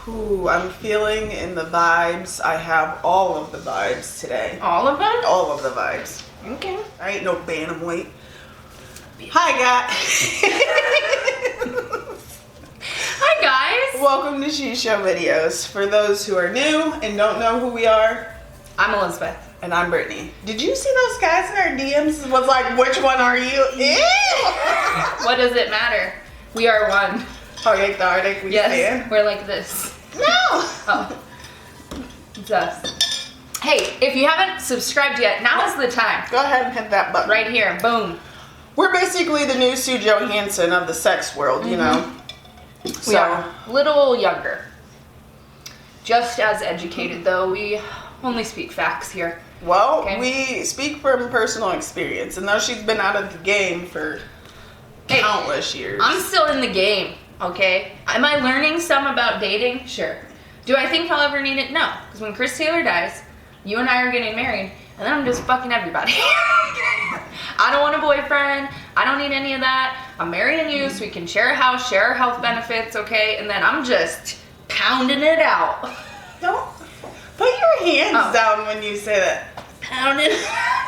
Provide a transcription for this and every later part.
Ooh, I'm feeling in the vibes. I have all of the vibes today. All of them? All of the vibes. Okay. I ain't no bantamweight. Hi, guys. Hi, guys. Welcome to She Show Videos. For those who are new and don't know who we are, I'm Elizabeth. and I'm Britany. Did you see those guys in our DMs? Was like, which one are you? Ew. What does it matter? We are one. Arctic the Arctic, we stand. We're like this. No! Oh. It's us. Hey, if you haven't subscribed yet, now is the time. Go ahead and hit that button. Right here. Boom. We're basically the new Sue Johansson of the sex world, you know? We are a little younger. Just as educated, though. We only speak facts here. Well, Okay. we speak from personal experience, and though she's been out of the game for countless years. I'm still in the game, okay? Am I learning some about dating? Sure. Do I think I'll ever need it? No. Because when Chris Taylor dies, you and I are getting married, and then I'm just fucking everybody. I don't want a boyfriend. I don't need any of that. I'm marrying you so we can share a house, share our health benefits, okay? And then I'm just pounding it out. Don't put your hands down when you say that. Pounding.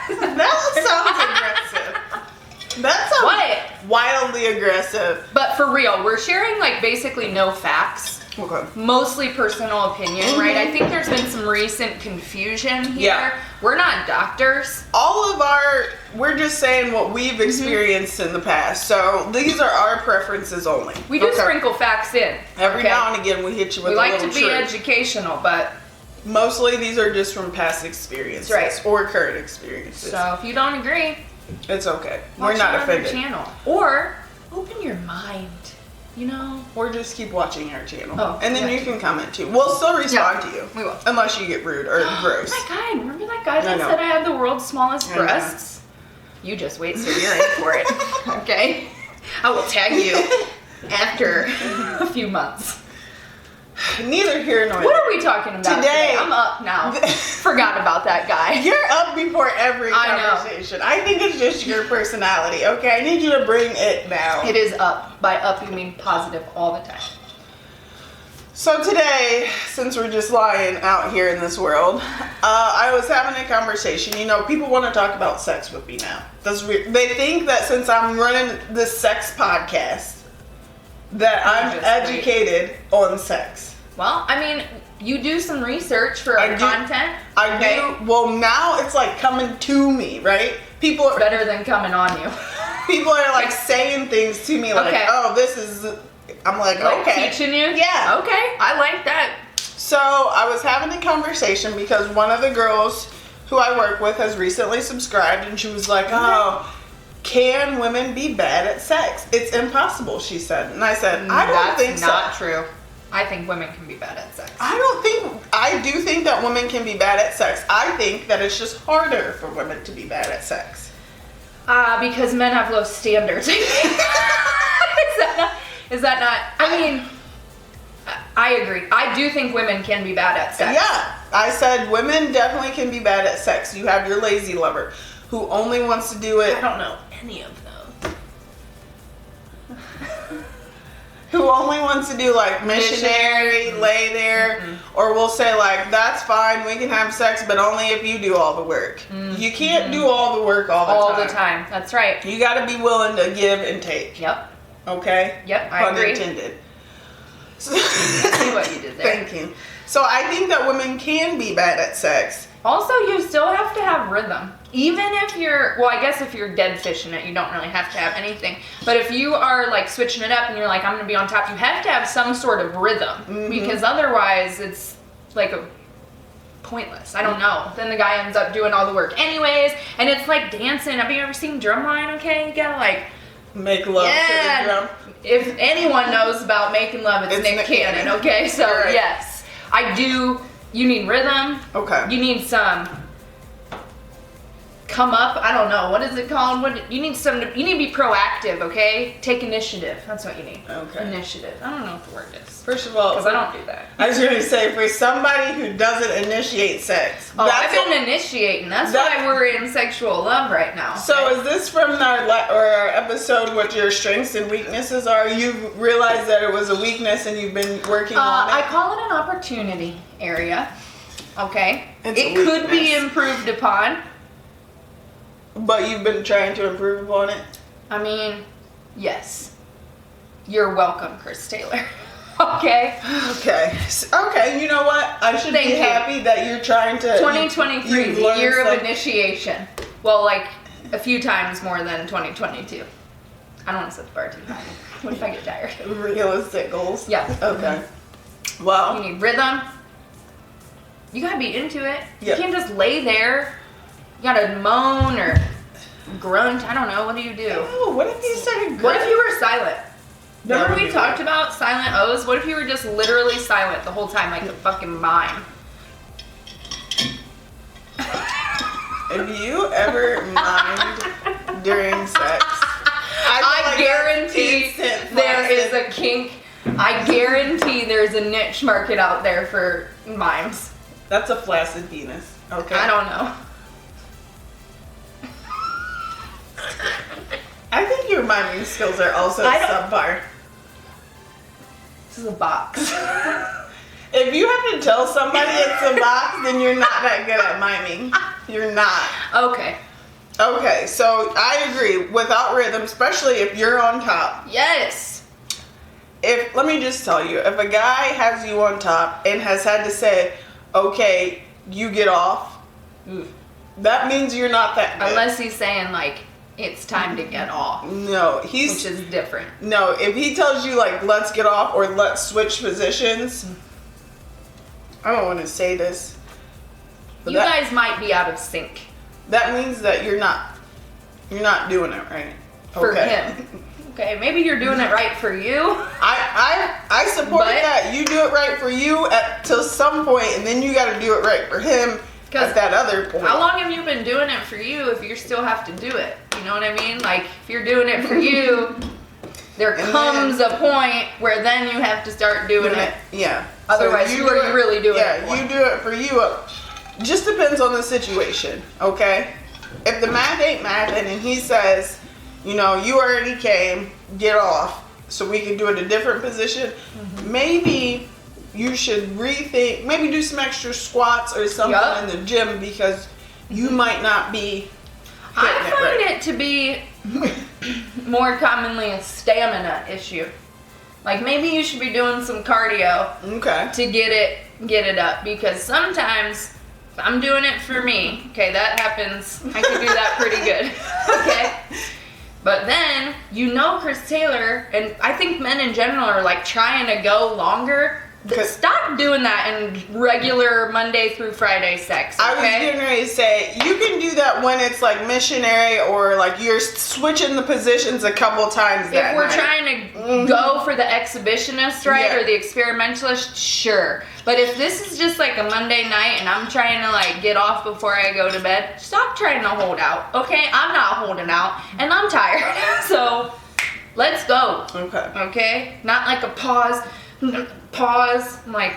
That sounds aggressive. That sounds What? wildly aggressive. But for real, we're sharing like basically no facts. Okay. Mostly personal opinion, right? I think there's been some recent confusion here. Yeah. We're not doctors. We're just saying what we've experienced in the past. So these are our preferences only. We do sprinkle facts in. Every okay? now and again we hit you with We a like little to be truth. educational, but Mostly these are just from past experiences. Right. Or current experiences. so if you don't agree, It's okay. watch We're not our other offended. channel. Or open your mind, you know? Or just keep watching our channel. Oh, and then yeah. you can comment too. We'll still respond to you. We will. Unless you get rude or gross. Oh my God, remember that guy that I know. said I had the world's smallest I know. breasts? You just wait till you're in for it, okay? I will tag you after a few months. Neither here nor What there. are we talking about Today- I'm up now. Forgot about that guy. You're up before every I know. conversation. I think it's just your personality, okay? I need you to bring it down. It is up. By up, you mean positive all the time. So today, since we're just lying out here in this world, I was having a conversation. You know, people want to talk about sex with me now. They think that since I'm running this sex podcast, that I'm just educated on sex. Well, I mean, you do some research for I our do. content. I do. Well, now it's like coming to me, right? People are Better than coming on you. like saying things to me like, Okay. "Oh, this is." I'm like, Like okay. teaching you? Yeah. Okay, I like that. So I was having a conversation because one of the girls who I work with has recently subscribed, and she was like, "Oh, can women be bad at sex? It's impossible," she said. And I said, "I don't think so. That's not true. I think women can be bad at sex. I do think that women can be bad at sex. I think that it's just harder for women to be bad at sex." Because men have low standards. Is that not? I mean, I agree. I do think women can be bad at sex. Yeah, I said women definitely can be bad at sex. You have your lazy lover who only wants to do it. I don't know any of those. Who only wants to do like missionary, lay there, or we'll say like, that's fine, we can have sex, but only if you do all the work. You can't do all the work all the time. That's right. You got to be willing to give and take. Yep. Okay? Yep, I Pun agree. intended. I see what you did there. Thank you. So I think that women can be bad at sex. Also, you still have to have rhythm. Even if you're, well, I guess if you're dead fishing it, you don't really have to have anything. But if you are like switching it up and you're like, I'm going to be on top, you have to have some sort of rhythm. Because otherwise it's like pointless. I don't know. Then the guy ends up doing all the work anyways. And it's like dancing. Have you ever seen Drumline? Okay, you gotta like Make love to the drum. If anyone knows about making love, it's Nick Cannon. Okay, so Right. yes, I do. You need rhythm. Okay. You need some come up. I don't know. What is it called? You need you need to be proactive, okay? Take initiative. That's what you need. Okay. Initiative. I don't know what the word is. First of all, Because I don't do that. I was going to say, for somebody who doesn't initiate sex. Oh, I've been initiating. That's why we're in sexual love right now. So is this from our episode, what your strengths and weaknesses are? You've realized that it was a weakness and you've been working on it? I call it an opportunity area. Okay? It could be improved upon. But you've been trying to improve upon it? I mean, yes. You're welcome, Chris Taylor. Okay? Okay, you know what? I should be happy that you're trying to... 2023, the year of initiation. Well, like, a few times more than 2022. I don't want to set the bar too high. What if I get tired? Realistic goals? Yeah. Okay. Well... You need rhythm. You gotta be into it. Yep. You can't just lay there. You gotta moan or grunt. I don't know. What do you do? Oh, what if you started grunting? What if you were silent? Remember we talked weird. about silent O's? What if you were just literally silent the whole time, like a fucking mime? Have you ever mimed during sex? I guarantee there is a kink. I guarantee there's a niche market out there for mimes. That's a flaccid penis. Okay. I don't know. I think your miming skills are also subpar. This is a box. If you have to tell somebody it's a box, then you're not that good at miming. You're not. Okay. Okay, so I agree. Without rhythm, especially if you're on top. Yes. Let me just tell you, if a guy has you on top and has had to say, okay, you get off, that means you're not that good. Unless he's saying, like, it's time to get off. No, which is different. No, if he tells you, like, let's get off or let's switch positions, I don't want to say this. You guys might be out of sync. That means that you're not doing it right. For him. Okay, maybe you're doing it right for you. I support that. You do it right for you till some point, and then you got to do it right for him at that other point. How long have you been doing it for you if you still have to do it? You know what I mean? Like, if you're doing it for you, there comes a point where then you have to start doing it. Yeah. Otherwise, who are you really doing it for? Yeah, you do it for you. Just depends on the situation, okay? If the math ain't mathing and he says, you know, you already came, get off, so we can do it a different position, maybe you should rethink, maybe do some extra squats or something in the gym because you might not be I find it to be more commonly a stamina issue. Like maybe you should be doing some cardio to get it up because sometimes I'm doing it for me. Okay, that happens. I can do that pretty good. Okay. But then, you know Chris Taylor, and I think men in general are like trying to go longer. Stop doing that in regular Monday through Friday sex, okay? I was getting ready to say, you can do that when it's like missionary or like you're switching the positions a couple times that If we're night. trying to go for the exhibitionist, right, or the experimentalist, sure. But if this is just like a Monday night and I'm trying to like get off before I go to bed, stop trying to hold out, okay? I'm not holding out, and I'm tired, so let's go. Okay? Not like a pause. I'm like,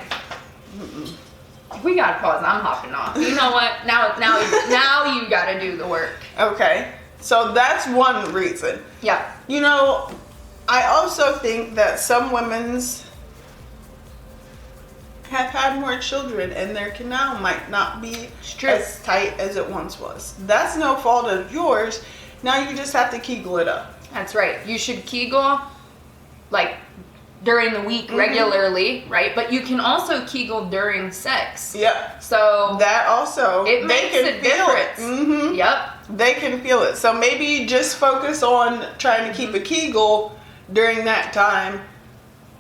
we gotta pause. I'm hopping off. You know what? Now you gotta do the work. Okay, so that's one reason. Yeah. You know, I also think that some women's have had more children and their canal might not be as tight as it once was. That's no fault of yours. Now you just have to Kegel it up. That's right. You should Kegel like during the week regularly, right? But you can also Kegel during sex. Yep. So that also it makes a difference. Yep. They can feel it. So maybe just focus on trying to keep a Kegel during that time.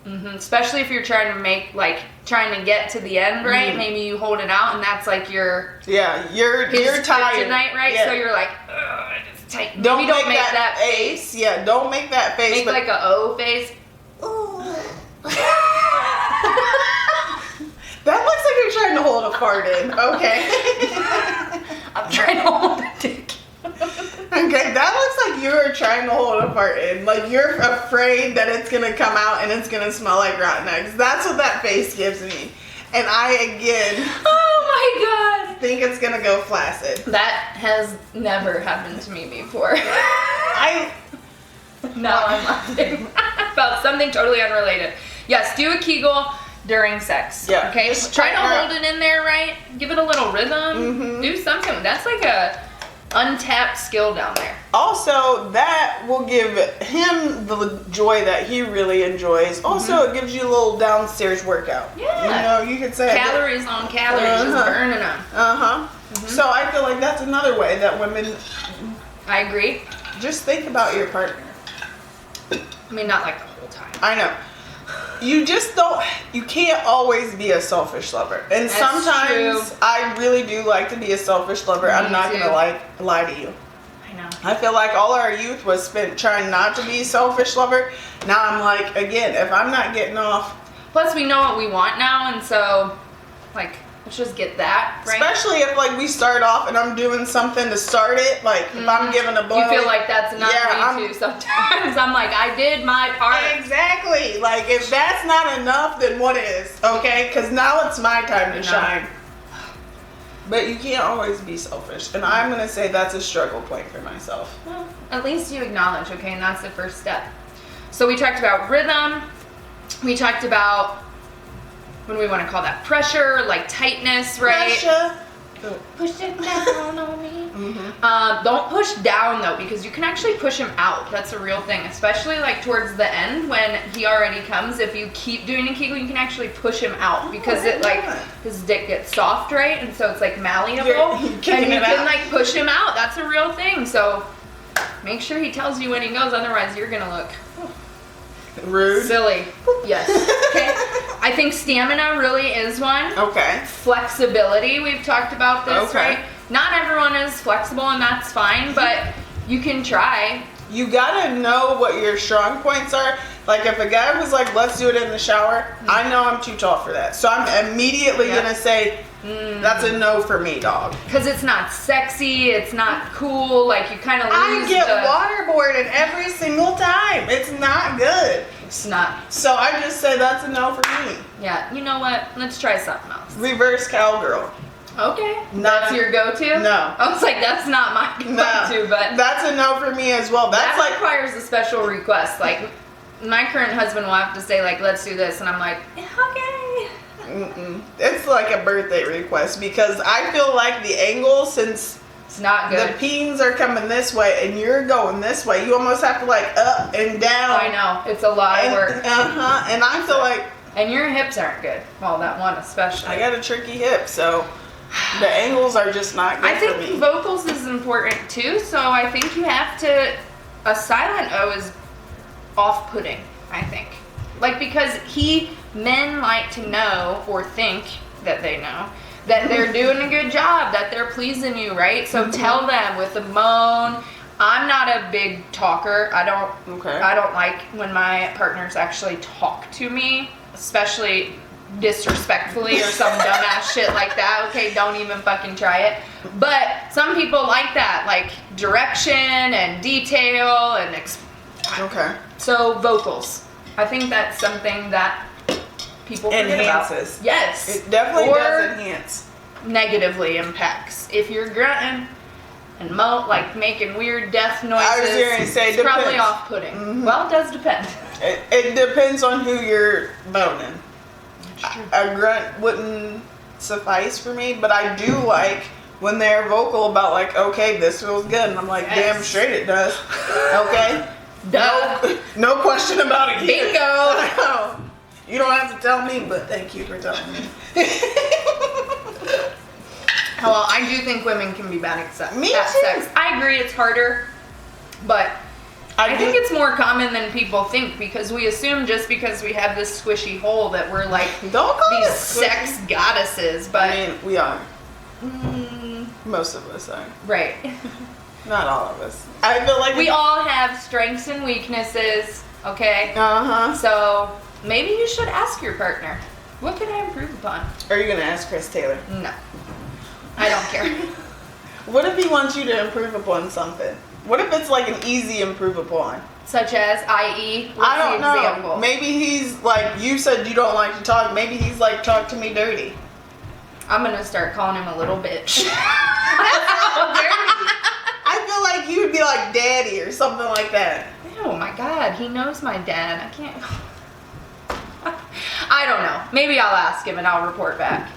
Especially if you're trying to get to the end, right? Maybe you hold it out and that's like your you're tired tonight, right? Yeah. So you're like, it's tight. Don't Maybe make that face. Yeah, don't make that face. Make like a O face. That looks like you're trying to hold a fart in. Okay. I'm trying to hold a dick. trying to hold a fart in. Like, you're afraid that it's gonna come out and it's gonna smell like rotten eggs. That's what that face gives me. And I, again, oh my god, think it's gonna go flaccid. that has never happened to me before. No, I'm laughing about something totally unrelated. Yes, do a Kegel during sex. Yeah. Okay. Just Try to try hold it in there, right? Give it a little rhythm. Do something. That's like a untapped skill down there. Also, that will give him the joy that he really enjoys. Also, it gives you a little downstairs workout. Yeah. You know, you could say Calories on calories, just burning them. So I feel like that's another way that women I agree. just think about your partner. I mean, not like the whole time. I know. You just don't, you can't always be a selfish lover. And That's sometimes true. I really do like to be a selfish lover. I'm not too. going to lie to you. I know. I feel like all our youth was spent trying not to be a selfish lover. Now I'm like, again, if I'm not getting off. Plus, we know what we want now, and so, like, let's just get that, right? Especially if, like, we start off and I'm doing something to start it. Like, if I'm giving a blow. You feel like that's enough Yeah, me too sometimes. I'm like, I did my part. Exactly. Like, if that's not enough, then what is? Okay? Because now it's my time to shine. But you can't always be selfish. And I'm going to say that's a struggle point for myself. Well, at least you acknowledge, okay? And that's the first step. So we talked about rhythm. We talked about, what do we want to call that? Pressure, like tightness, right? Pressure. Push it down on me. Don't push down though, because you can actually push him out. That's a real thing, especially like towards the end when he already comes. If you keep doing a Kegel, you can actually push him out because it like his dick gets soft, right? And so it's like malleable, and you can like push him out. That's a real thing. So make sure he tells you when he goes, otherwise you're gonna look rude. silly. Yes. Okay. I think stamina really is one. Okay. Flexibility, we've talked about this, Okay. right? Not everyone is flexible, and that's fine, but you can try. You gotta know what your strong points are. Like, if a guy was like, let's do it in the shower, I know I'm too tall for that. So I'm immediately gonna say, that's a no for me, dog. Because it's not sexy, it's not cool, like you kind of lose I get waterboarded every single time. It's not good. It's not. So I just say that's a no for me. Yeah, you know what? Let's try something else. Reverse cowgirl. Okay. That's your go-to? No. I was like, that's not my go-to, but that's a no for me as well. That's that like requires a special request. Like, my current husband will have to say, like, let's do this, and I'm like, okay. It's like a birthday request because I feel like the angle, since it's not good. The peens are coming this way and you're going this way, you almost have to like up and down. I know, it's a lot of work. And I feel like, and your hips aren't good. Well, that one especially. I got a tricky hip, so the angles are just not good I think for me. vocals is important too, so I think you have to, a silent O is off-putting, I think. Like, because men like to know or think that they know that they're doing a good job, that they're pleasing you, right? So tell them with a moan. I'm not a big talker. I don't like when my partners actually talk to me, especially disrespectfully or some dumbass shit like that. Okay, don't even fucking try it. But some people like that, like direction and detail and okay. So vocals. I think that's something that people forget enhances. About. Yes. It definitely does enhance. Negatively impacts. If you're grunting and like making weird death noises, I was going to say, it's probably off-putting. Well, it does depend. It depends on who you're boning. A grunt wouldn't suffice for me, but I do like when they're vocal about like, okay, this feels good, and I'm like, damn straight it does. Okay. Duh. No question about it here. Bingo. You don't have to tell me, but thank you for telling me. Well, I do think women can be bad at sex. Me too. I agree, it's harder, but I think it's more common than people think, because we assume just because we have this squishy hole that we're like these sex goddesses, but I mean, we are. Most of us are. Right. Not all of us. I feel like we all have strengths and weaknesses, okay? So maybe you should ask your partner, what can I improve upon? Are you going to ask Chris Taylor? No. I don't care. What if he wants you to improve upon something? What if it's like an easy improve upon? Such as, i.e., what's I don't the know. example? Maybe he's like, you said you don't like to talk. Maybe he's like, talk to me dirty. I'm gonna start calling him a little bitch. I feel like he would be like daddy or something like that. Oh my god, he knows my dad. I can't. I don't know. Maybe I'll ask him and I'll report back.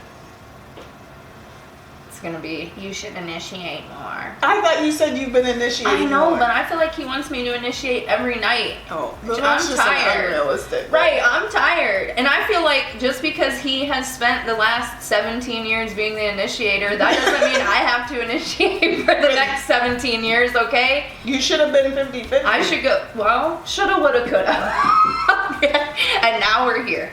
It's gonna be, you should initiate more. I thought you said you've been initiating. I know, more. but I feel like he wants me to initiate every night. Oh, Which that's I'm just tired. unrealistic. Right, I'm tired. And I feel like just because he has spent the last 17 years being the initiator, that doesn't mean I have to initiate for the next 17 years, okay? You should have been 50-50. I should go, well, shoulda, woulda, coulda. Okay. And now we're here.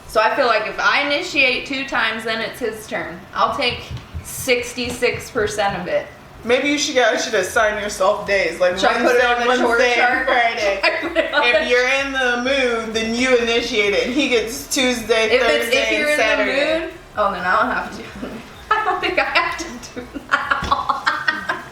So I feel like if I initiate 2 times, then it's his turn. I'll take 66% of it. Maybe you should assign yourself days. Like Should I put it on the chore Wednesday, chart? Friday. If you're in the mood, then you initiate it. And he gets Tuesday, Thursday, if you're and Saturday. in the mood, oh, then I'll have to. I don't think I have to do that.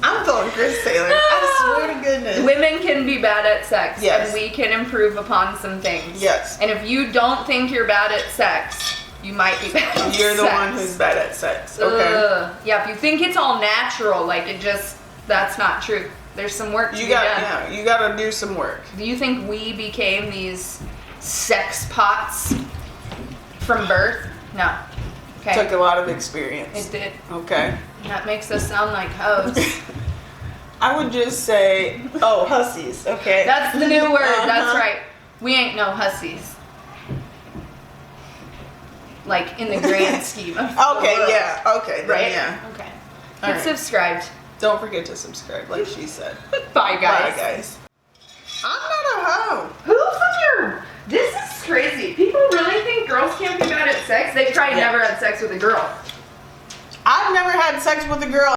I'm feeling Chris Taylor. I swear to goodness. Women can be bad at sex, Yes. and we can improve upon some things. Yes. And if you don't think you're bad at sex, you might be bad at You're the sex. one who's bad at sex. Okay. Yeah, if you think it's all natural, like it just, that's not true. There's some work to be done. Yeah, you gotta do some work. Do you think we became these sex pots from birth? No. Okay. Took a lot of experience. It did. Okay. That makes us sound like hoes. I would just say, oh, hussies. Okay. That's the new word. That's Uh-huh. right. We ain't no hussies. Like in the grand scheme of the Okay, world. yeah. Okay, then Right? yeah. Okay. All Get right. subscribed. Don't forget to subscribe, like she said. Bye, guys. Bye, guys. I'm not a hoe. Who fucking? This is crazy. People really think girls can't be bad at sex. They've probably Yeah. never had sex with a girl. I've never had sex with a girl.